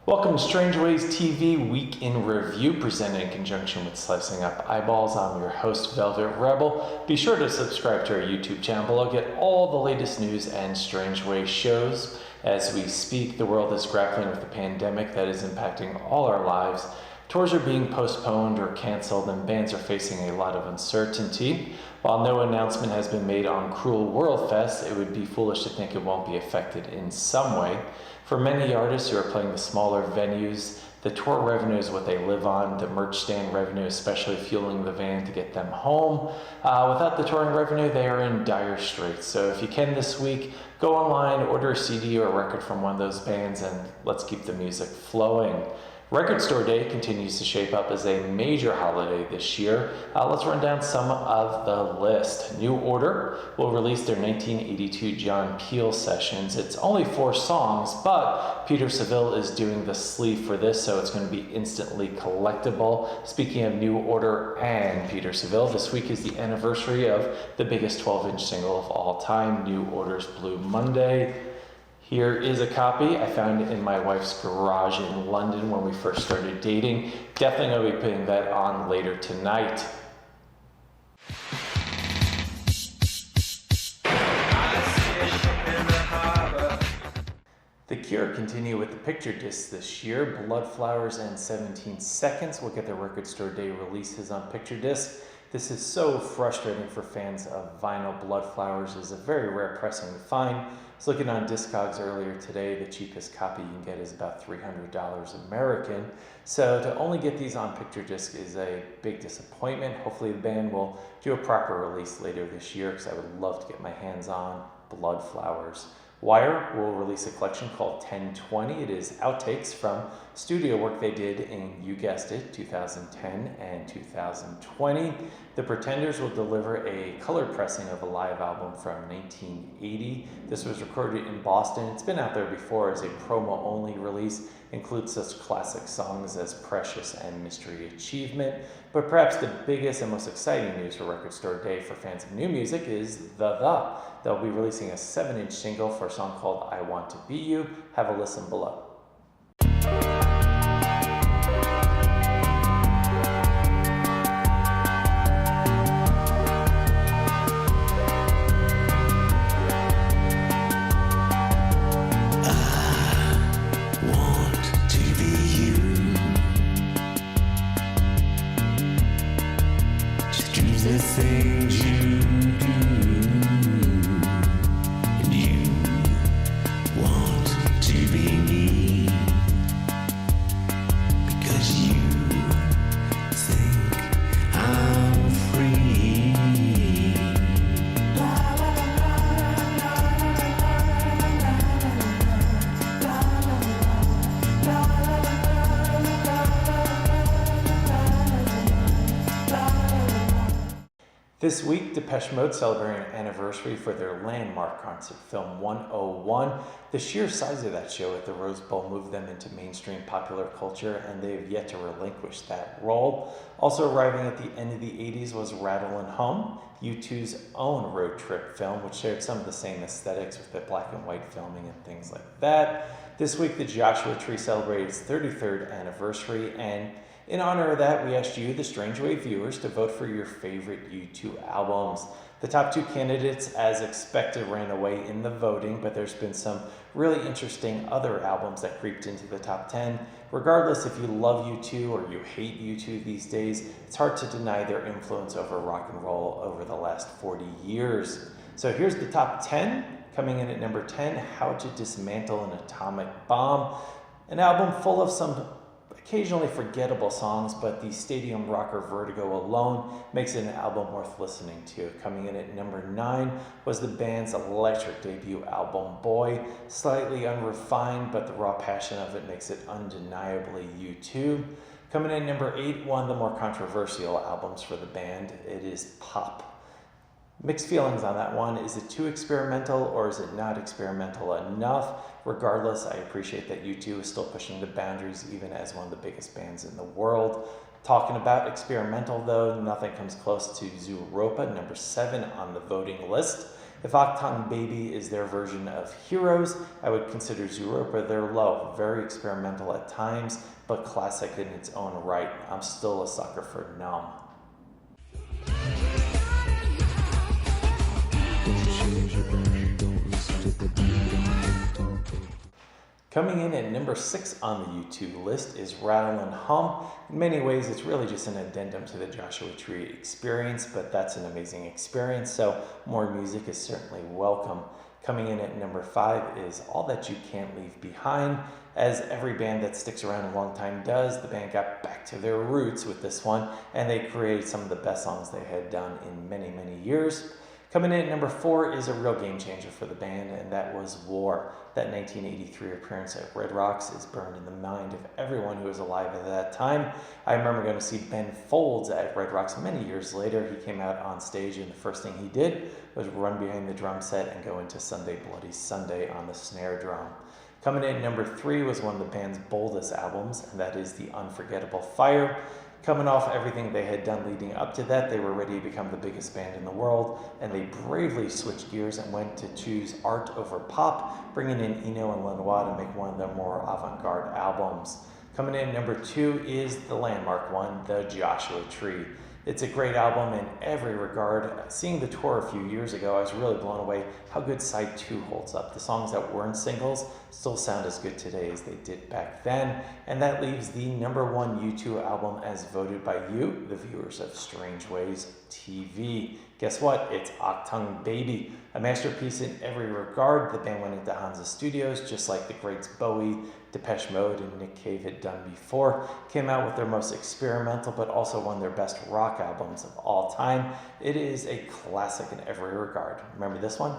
Welcome to Strangeways TV Week in Review, presented in conjunction with Slicing Up Eyeballs. I'm your host, Velvet Rebel. Be sure to subscribe to our YouTube channel below. Get all the latest news and Strangeways shows. As we speak, the world is grappling with the pandemic that is impacting all our lives. Tours are being postponed or canceled, and bands are facing a lot of uncertainty. While no announcement has been made on Cruel World Fest, it would be foolish to think it won't be affected in some way. For many artists who are playing the smaller venues, the tour revenue is what they live on. The merch stand revenue, especially fueling the van to get them home. Without the touring revenue, they are in dire straits. So if you can this week, go online, order a CD or a record from one of those bands, and let's keep the music flowing. Record Store Day continues to shape up as a major holiday this year. Let's run down some of the list. New Order will release their 1982 John Peel sessions. It's only 4 songs, but Peter Saville is doing the sleeve for this, so it's going to be instantly collectible. Speaking of New Order and Peter Saville, this week is the anniversary of the biggest 12-inch single of all time, New Order's Blue Monday. Here is a copy. I found it in my wife's garage in London when we first started dating. Definitely going to be putting that on later tonight. The Cure continue with the picture discs this year. Bloodflowers and 17 Seconds will get their Record Store Day releases on picture disc. This is so frustrating for fans of vinyl. Bloodflowers is a very rare pressing to find. I was looking on Discogs earlier today. The cheapest copy you can get is about $300 American. So to only get these on picture disc is a big disappointment. Hopefully the band will do a proper release later this year, because I would love to get my hands on Bloodflowers. Wire will release a collection called 1020. It is outtakes from studio work they did in, you guessed it, 2010 and 2020. The Pretenders will deliver a colored pressing of a live album from 1980. This was recorded in Boston. It's been out there before as a promo-only release. Includes such classic songs as Precious and Mystery Achievement. But perhaps the biggest and most exciting news for Record Store Day for fans of new music is The. They'll be releasing a 7-inch single for a song called I Want to Be You. Have a listen below. The things you do, and you want to be me, because you think I'm free. La, la, la, la, This week, Depeche Mode celebrating an anniversary for their landmark concert film 101. The sheer size of that show at the Rose Bowl moved them into mainstream popular culture, and they have yet to relinquish that role. Also arriving at the end of the 80s was Rattlin' Home, U2's own road trip film, which shared some of the same aesthetics with the black and white filming and things like that. This week, the Joshua Tree celebrated its 33rd anniversary, and in honor of that, we asked you, the Strangeways viewers, to vote for your favorite U2 albums. The top 2 candidates, as expected, ran away in the voting, but there's been some really interesting other albums that creeped into the top 10. Regardless if you love U2 or you hate U2 these days, it's hard to deny their influence over rock and roll over the last 40 years. So here's the top 10. Coming in at number 10, How to Dismantle an Atomic Bomb. An album full of some occasionally forgettable songs, but the stadium rocker Vertigo alone makes it an album worth listening to. Coming in at number 9 was the band's electric debut album, Boy. Slightly unrefined, but the raw passion of it makes it undeniably U2. Coming in at number 8, one of the more controversial albums for the band, it is Pop. Mixed feelings on that one. Is it too experimental or is it not experimental enough? Regardless, I appreciate that U2 is still pushing the boundaries even as one of the biggest bands in the world. Talking about experimental though, nothing comes close to Zooropa, number 7 on the voting list. If Octung Baby is their version of Heroes, I would consider Zooropa their low. Very experimental at times, but classic in its own right. I'm still a sucker for Numb. Coming in at number 6 on the U2 list is Rattle and Hum. In many ways, it's really just an addendum to the Joshua Tree experience, but that's an amazing experience, so more music is certainly welcome. Coming in at number 5 is All That You Can't Leave Behind. As every band that sticks around a long time does, the band got back to their roots with this one, and they created some of the best songs they had done in many, many years. Coming in at number 4 is a real game changer for the band, and that was War. That 1983 appearance at Red Rocks is burned in the mind of everyone who was alive at that time. I remember going to see Ben Folds at Red Rocks many years later. He came out on stage, and the first thing he did was run behind the drum set and go into Sunday Bloody Sunday on the snare drum. Coming in at number 3 was one of the band's boldest albums, and that is The Unforgettable Fire. Coming off everything they had done leading up to that, they were ready to become the biggest band in the world, and they bravely switched gears and went to choose art over pop, bringing in Eno and Lanois to make one of their more avant-garde albums. Coming in at number 2 is the landmark one, The Joshua Tree. It's a great album in every regard. Seeing the tour a few years ago, I was really blown away how good side 2 holds up. The songs that weren't singles still sound as good today as they did back then. And that leaves the number 1 U2 album as voted by you, the viewers of Strangeways TV. Guess what? It's Octung Baby. A masterpiece in every regard. The band went into Hansa Studios, just like the greats Bowie, Depeche Mode, and Nick Cave had done before. Came out with their most experimental, but also one of their best rock albums of all time. It is a classic in every regard. Remember this one?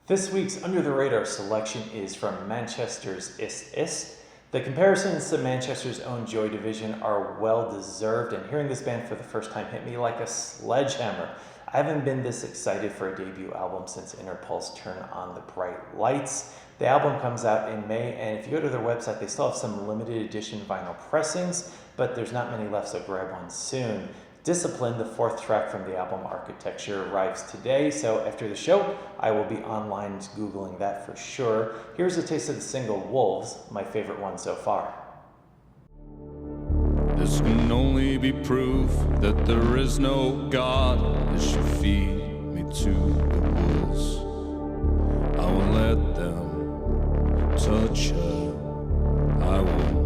This week's Under the Radar selection is from Manchester's Is Is. The comparisons to Manchester's own Joy Division are well deserved, and hearing this band for the first time hit me like a sledgehammer. I haven't been this excited for a debut album since Interpol's Turn on the Bright Lights. The album comes out in May, and if you go to their website, they still have some limited edition vinyl pressings, but there's not many left, so grab one soon. Discipline, the 4th track from the album Architecture, arrives today, so after the show, I will be online Googling that for sure. Here's a taste of the single Wolves, my favorite one so far. This can only be proof that there is no God as you feed me to the wolves. I won't let them touch her. I won't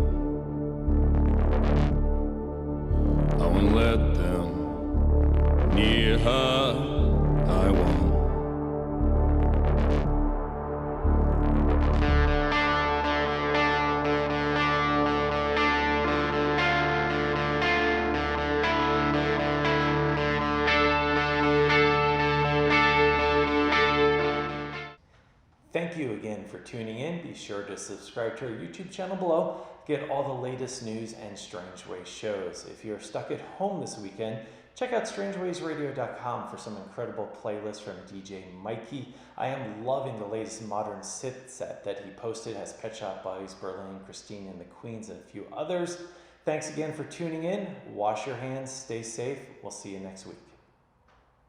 let them near her. I won't. Thank you again for tuning in. Be sure to subscribe to our YouTube channel below. Get all the latest news and Strangeways shows. If you're stuck at home this weekend, check out strangewaysradio.com for some incredible playlists from DJ Mikey. I am loving the latest modern synth set that he posted. It has Pet Shop Boys, Berlin, Christine and the Queens, and a few others. Thanks again for tuning in. Wash your hands, stay safe. We'll see you next week.